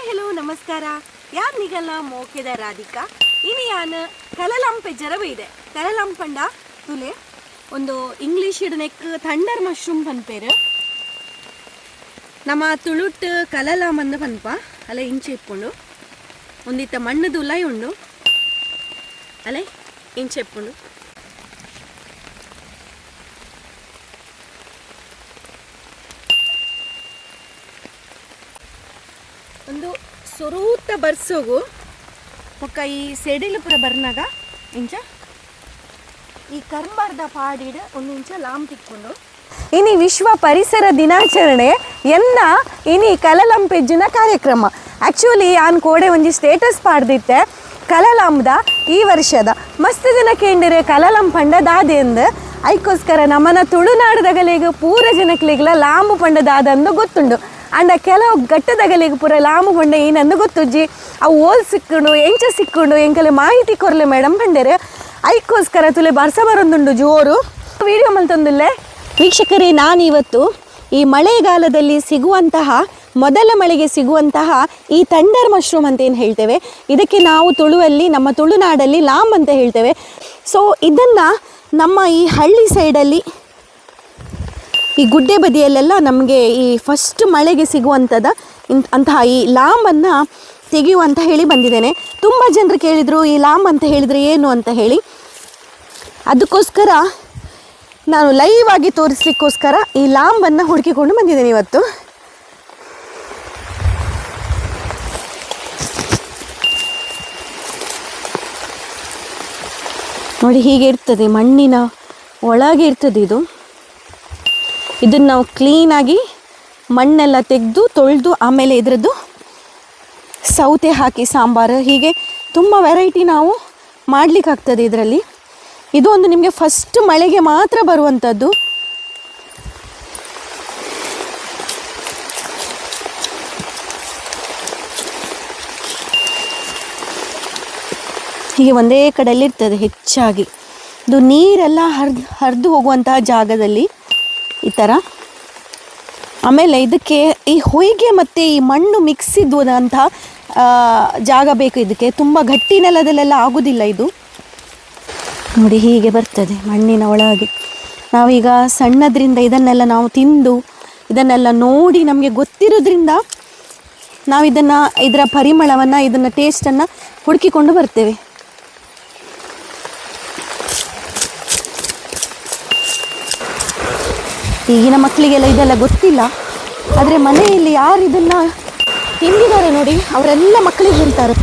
Hi hello ನಮಸ್ಕಾರ. ಯಾರು ನಿಗಲ್ಲ ಮೋಕೆದ ರಾಧಿಕಾ ಇನಿ ಯಾನು ಕಲಲಂಪೆ ಜರಬ ಇದೆ ಕಲಲಂಪಂಡ ತುಲೆ ಒಂದು ಇಂಗ್ಲೀಷ್ ನೆಕ್ ಥಂಡರ್ ಮಶ್ರೂಮ್ ಪನ್ಪೇರು ನಮ್ಮ ತುಳುಟ್ ಕಲಲಂ ಅಂದು ಪನ್ಪ ಅಲ್ಲ ಇಂಚೆ ಇಪ್ಪುಂಡು ಒಂದಿತ್ತ ಮಣ್ಣದು ಉಲಾಯಿ ಉಂಡು ಅಲ್ಲೇ ಇಂಚೆ ಇಪ್ಪುಂಡು ಒಂದು ಸೊರೂತ ಬರ್ಸೋಗು ಒಕ್ಕ ಈ ಸೆಡಿಲು ಪುರ ಬರ್ನಾಗ ಇಂಚ ಈ ಕರ್ಮರ್ದ ಪಾಡಿಡ್ ಒಂದು ಇಂಚ ಲಾಂಬ್ ತಿಕ್ಕೊಂಡು ಇನಿ ವಿಶ್ವ ಪರಿಸರ ದಿನಾಚರಣೆ ಎನ್ನ ಇನಿ ಕಲಲಂಪೆಜ್ಜಿನ ಕಾರ್ಯಕ್ರಮ. ಆ್ಯಕ್ಚುಲಿ ಆನ್ ಕೋಡೆ ಒಂಜಿ ಸ್ಟೇಟಸ್ ಪಾಡ್ದಿತ್ತೆ ಕಲಲಂಬ್ದ ಈ ವರ್ಷದ ಮಸ್ತ್ ದಿನ ಕೇಂದಿರೆ ಕಲಲಂಪಂಡ ದಾದೆಂದು ಐಕೋಸ್ಕರ ನಮ್ಮನ ತುಳುನಾಡದಗಲಿಗೆ ಪೂರ ಜನಕ್ಲಿಗ್ಲ ಲಾಂಬು ಪಂಡ ದಾದಂದು ಗೊತ್ತುಂಡು. ಅಂಡ ಕೆಲವು ಘಟ್ಟದಗಲಿಗೆ ಪೂರ ಲಾಂಬು ಪಂಡ ಏನಂದು ಗೊತ್ತುಜ್ಜಿ ಅವು ಓಲ್ ಸಿಕ್ಕುಂಡು ಎಂಚ ಸಿಕ್ಕುಂಡು ಎಂಕಲೆ ಮಾಹಿತಿ ಕೊರ್ಲೆ ಮೇಡಮ್ ಪಂಡರೆ ಐಕೋಸ್ಕರ ತುಲೆ ಬರ್ಸ ಬರೊಂದುಂಡು ಜೋರು ವಿಡಿಯೋ ಮಲ್ತೊಂದುಲ್ಲೆ. ವೀಕ್ಷಕರೇ, ನಾನಿವತ್ತು ಈ ಮಳೆಗಾಲದಲ್ಲಿ ಸಿಗುವಂತಹ ಮೊದಲ ಮಳೆಗೆ ಸಿಗುವಂತಹ ಈ ಥಂಡರ್ ಮಶ್ರೂಮ್ ಅಂತ ಏನು ಹೇಳ್ತೇವೆ, ಇದಕ್ಕೆ ನಾವು ತುಳುವಲ್ಲಿ ನಮ್ಮ ತುಳುನಾಡಲ್ಲಿ ಲಾಂಬ್ ಅಂತ ಹೇಳ್ತೇವೆ. ಸೊ ಇದನ್ನು ನಮ್ಮ ಈ ಹಳ್ಳಿ ಸೈಡಲ್ಲಿ ಈ ಗುಡ್ಡೆ ಬದಿಯಲ್ಲೆಲ್ಲ ನಮಗೆ ಈ ಫಸ್ಟ್ ಮಳೆಗೆ ಸಿಗುವಂಥದ್ದು ಅಂತಹ ಈ ಲಾಂಬನ್ನು ತೆಗೆಯುವ ಅಂತ ಹೇಳಿ ಬಂದಿದ್ದೇನೆ. ತುಂಬ ಜನರು ಕೇಳಿದರು ಈ ಲಾಂಬ್ ಅಂತ ಹೇಳಿದರೆ ಏನು ಅಂತ ಹೇಳಿ. ಅದಕ್ಕೋಸ್ಕರ ನಾನು ಲೈವ್ ಆಗಿ ತೋರಿಸ್ಲಿಕ್ಕೋಸ್ಕರ ಈ ಲಾಂಬನ್ನು ಹುಡುಕಿಕೊಂಡು ಬಂದಿದ್ದೇನೆ ಇವತ್ತು. ನೋಡಿ, ಹೀಗೆ ಇರ್ತದೆ, ಮಣ್ಣಿನ ಒಳಗೆ ಇರ್ತದೆ ಇದು. ಇದನ್ನು ನಾವು ಕ್ಲೀನಾಗಿ ಮಣ್ಣೆಲ್ಲ ತೆಗೆದು ತೊಳೆದು ಆಮೇಲೆ ಇದರದ್ದು ಸೌತೆ ಹಾಕಿ ಸಾಂಬಾರು, ಹೀಗೆ ತುಂಬ ವೆರೈಟಿ ನಾವು ಮಾಡಲಿಕ್ಕಾಗ್ತದೆ ಇದರಲ್ಲಿ. ಇದು ಒಂದು ನಿಮಗೆ ಫಸ್ಟ್ ಮಳೆಗೆ ಮಾತ್ರ ಬರುವಂಥದ್ದು. ಹೀಗೆ ಒಂದೇ ಕಡೆಯಲ್ಲಿರ್ತದೆ ಹೆಚ್ಚಾಗಿ. ಇದು ನೀರೆಲ್ಲ ಹರಿದು ಹೋಗುವಂತಹ ಜಾಗದಲ್ಲಿ ಈ ಥರ. ಆಮೇಲೆ ಇದಕ್ಕೆ ಈ ಹೊಯ್ಗೆ ಮತ್ತು ಈ ಮಣ್ಣು ಮಿಕ್ಸ್ ಇದ್ದಂತಹ ಜಾಗ ಬೇಕು. ಇದಕ್ಕೆ ತುಂಬ ಗಟ್ಟಿ ನೆಲದಲ್ಲೆಲ್ಲ ಆಗೋದಿಲ್ಲ ಇದು. ನೋಡಿ, ಹೀಗೆ ಬರ್ತದೆ ಮಣ್ಣಿನ ಒಳಗೆ. ನಾವೀಗ ಸಣ್ಣದ್ರಿಂದ ಇದನ್ನೆಲ್ಲ ನಾವು ತಿಂದು ಇದನ್ನೆಲ್ಲ ನೋಡಿ ನಮಗೆ ಗೊತ್ತಿರೋದ್ರಿಂದ ನಾವು ಇದರ ಪರಿಮಳವನ್ನು, ಇದನ್ನು ಟೇಸ್ಟನ್ನು ಹುಡುಕಿಕೊಂಡು ಬರ್ತೇವೆ. ಈಗಿನ ಮಕ್ಕಳಿಗೆಲ್ಲ ಇದೆಲ್ಲ ಗೊತ್ತಿಲ್ಲ, ಆದರೆ ಮನೆಯಲ್ಲಿ ಯಾರು ಇದನ್ನು ತಿಂದಿದ್ದಾರೆ ನೋಡಿ ಅವರೆಲ್ಲ ಮಕ್ಕಳಿಗೆ ಹೇಳ್ತಾರೆ